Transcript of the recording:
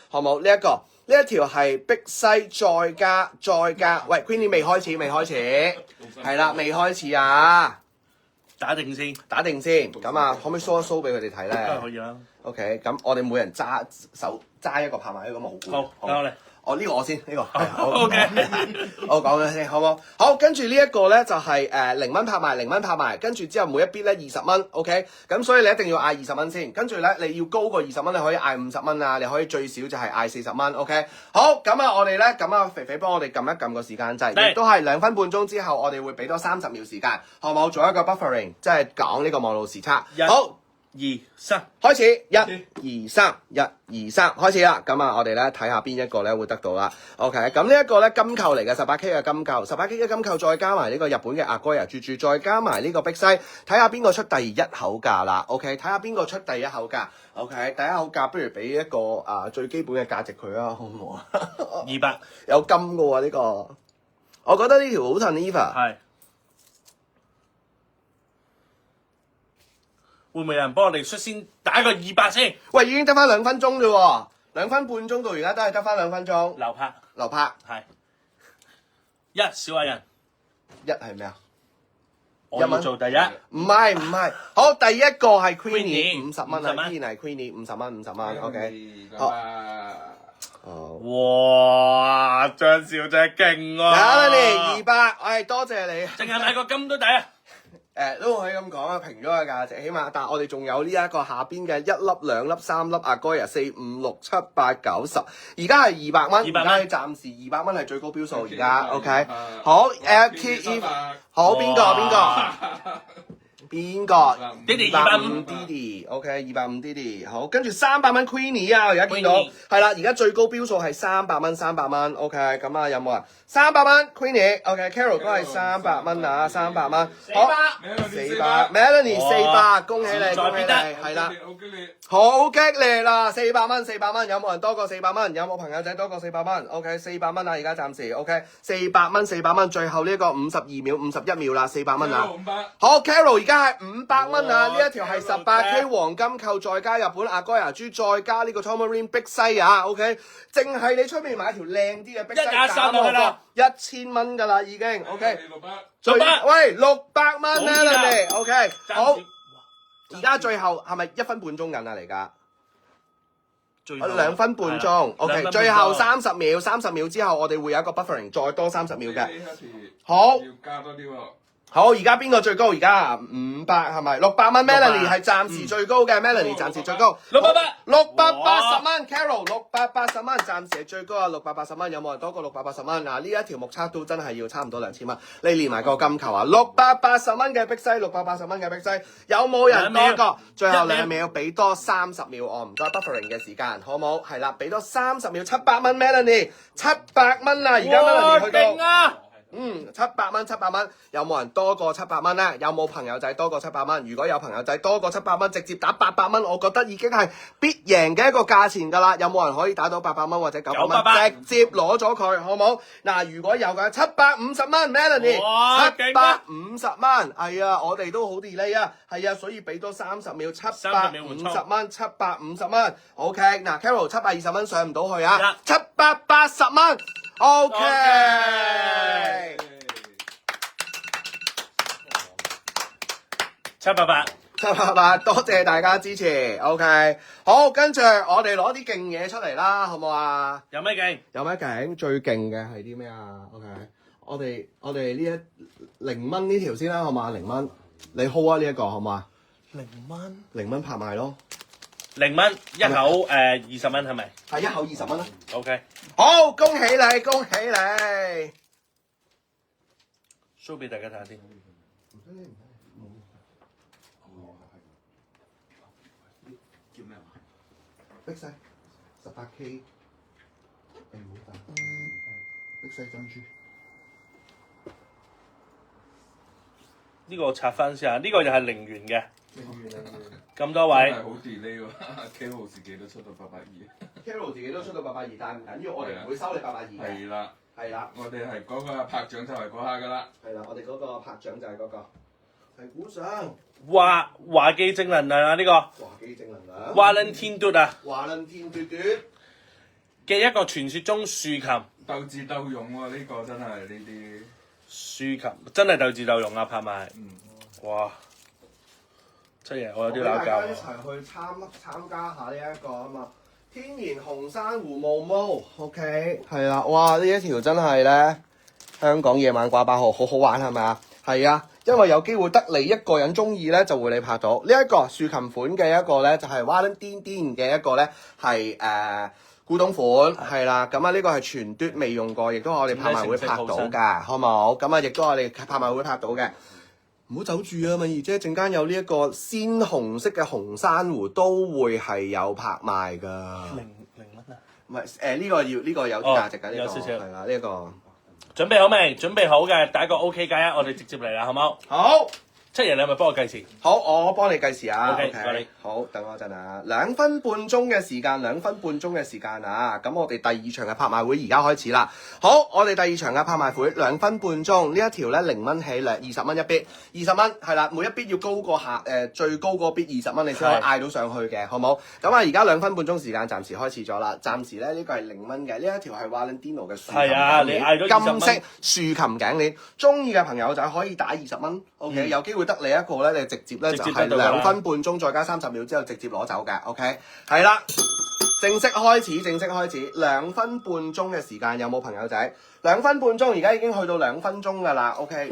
好冇？呢一條係碧西再加，喂 Queenie 未開始，係啦，未開始啊！打定先，咁啊，可唔可以 show 一 show 俾佢哋睇咧？梗係可以啦。OK， 咁我哋每人揸一個拍賣，咁啊好攰。好，交你。呢個我先，呢個好。OK， 我講咗先，好唔好？好，跟住呢一個咧就係0蚊拍賣，跟住之後每一邊咧20蚊 ，OK。咁所以你一定要嗌20蚊先，跟住咧你要高過20蚊，你可以嗌50蚊啊，你可以最少就係嗌40蚊 ，OK。好，咁啊我哋咧，咁啊肥肥幫我哋撳一撳個時間掣，亦都係2分半鐘之後，我哋會俾多30秒時間，好冇？做一個 buffering， 即係講呢個網路時差。好。2、3，開始，1、2、3，開始啦。咁啊，我哋咧睇下邊一個咧會得到啦。OK， 咁呢一個咧金扣嚟嘅18K 嘅金扣，18K 嘅金扣再加埋呢個日本嘅阿哥牙豬豬，再加埋呢個碧西，睇下邊個出第一口價啦。OK， 睇下邊個出第一口價。OK， 第一口價不如俾一個最基本嘅價值佢啊，好唔好啊？200，有金嘅喎呢個，我覺得呢條好襯 Eva。係。會唔會有人幫我哋率先打個200先？喂，已經得翻2分鐘啫喎，2分半鐘到而家都係得翻2分鐘。流拍係1小矮人，1係咩啊？我要做第一。唔係，好，第一個係 Queenie 50蚊啊 ，Queenie 係 Queenie 50蚊 ，OK。好。哇，張小姐勁喎！Melody 200，唉，多謝你。淨係買個金都抵啊！都可以咁講啊，平咗個價值，起碼，但係我哋仲有呢一個下邊嘅1粒、2粒、3粒阿哥呀4、5、6、7、8、9、10，而家係200蚊，而家係暫時200蚊係最高標數，而家 OK。好，Keep， 好邊個？250 Didi，OK， 250 Didi， 好，跟住300蚊 Queenie 啊，我而家見到係啦，而家最高標數係300蚊 ，OK， 咁啊有冇啊？300蚊 Queenie，OK，Carol 都係300蚊啊，300蚊，好，400 Melanie 400，恭喜你，係啦，好激烈啦，400蚊，有冇人多過400蚊？有冇朋友仔多過400蚊 ？OK， 400蚊啊，而家暫時 OK， 400蚊，最後呢個52秒、51秒啦，400蚊啊，好 ，Carol 而家係500蚊啊！呢一條係18K 黃金扣，再加日本阿哥牙豬，再加呢個 Tomarine 碧西啊 ，OK， 淨係你出面買條靚啲嘅碧西減落個1000蚊㗎啦，已經 OK。喂，600蚊咧，你哋 OK， 好。而家最後係咪1分半鐘緊啊？嚟㗎？2分半鐘 ，OK， 最後30秒之後，我哋會有一個 buffering， 再多30秒嘅。好。要加多啲喎。好，而家邊個最高？而家500係咪？600蚊 Melanie 係暫時最高嘅，Melanie 暫時最高。680蚊 Carol 680蚊暫時係最高啊！680蚊有冇人多過680蚊？嗱，呢一條目測都真係要差唔多2000蚊。你連埋個金球啊！680蚊嘅碧西，680蚊嘅碧西，有冇人多過？最後2秒，俾多30秒我唔該 buffering 嘅時間，好冇？係啦，俾多30秒，700蚊 Melanie， 700蚊啊！而家 Melanie 去到。700蚊，有冇人多過700蚊咧？有冇朋友仔多過700蚊？如果有朋友仔多過700蚊，直接打800蚊，我覺得已經係必贏嘅一個價錢㗎啦。有冇人可以打到800蚊或者900蚊？直接攞咗佢，好冇？嗱，如果有嘅750蚊 Melanie， 750蚊，係啊，我哋都好 delay 啊，係啊，所以俾多30秒，750蚊 ，OK， 嗱 Carol 720蚊上唔到去啊，780蚊。OK， 788，多謝大家支持。OK， 好，跟住我哋攞啲勁嘢出嚟啦，好唔好啊？有咩勁？最勁嘅係啲咩啊 ？OK， 我哋呢0蚊呢條先啦，好嘛？0蚊，你 hold 啊呢一個，好嘛？0蚊拍賣咯。0蚊一口20蚊係咪？係一口20蚊啦。OK， 好，恭喜你 ，show 俾大家睇下先。叫咩話？碧西18K， 唔好打。碧西珍珠。呢個拆翻先啊！呢個又係0元嘅。咁多位。係好 delay 喎 ，Carol 自己都出到820。Carol 自己都出到820，但係唔緊要，我哋唔會收你820嘅。係啦。我哋係嗰個拍獎就係嗰下㗎啦。係啦，我哋嗰個拍獎就係嗰個。係鼓掌。華記正能量啊！呢個。華記正能量。華倫天嘟啊！華倫天嘟嘟。嘅一個傳說中豎琴。鬥智鬥勇喎，呢個真係呢啲。豎琴真係鬥智鬥勇啊！拍賣。嗯。哇！七爺，我有啲大鬧交家一齊去參加下呢一個啊嘛，天然紅珊瑚毛毛 ，OK， 係啦，哇！呢一條真係咧，香港夜晚掛8號，好好玩係咪啊？係啊，因為有機會得你一個人中意咧，就會你拍到呢一個豎琴款嘅一個咧，就係蛙輪癲癲嘅一個咧，係古董款係啦，咁啊呢個係全嘟未用過，亦都係我哋拍賣會拍到㗎，好冇？咁啊亦都係我哋拍賣會拍到嘅。唔好走住啊，敏儀姐！陣間有呢一個鮮紅色嘅紅珊瑚都會係有拍賣㗎。零蚊啊！唔係呢個呢個有啲價值㗎，呢個有少少係啦，呢個準備好未？準備好嘅，第一個 OK 加1，我哋直接嚟啦，好冇？好。七爺，你係咪幫我計時？好，我幫你計時啊。 OK，唔該你。好，等我一陣啊，2分半鐘嘅時間，2分半鐘嘅時間啊。咁我哋第二場嘅拍賣會而家開始啦。好，我哋第二場嘅拍賣會2分半鐘，呢一條咧0蚊起，20蚊一 bid，20蚊係啦，每一 bid要高過最高嗰 bid 20蚊，你先可以嗌到上去嘅，好冇？咁啊，而家2分半鐘時間暫時開始咗啦。暫時咧呢個係0蚊嘅，呢一條係 Valentino 嘅豎琴係啊，你嗌到金色豎琴頸鏈，中意嘅朋友就可以打20蚊。OK，有機會得你一個咧，你直接咧就係2分半鐘再加30秒之後直接攞走嘅。OK， 係啦，正式開始，2分半鐘嘅時間，有冇朋友仔？2分半鐘而家已經去到2分鐘㗎啦。OK。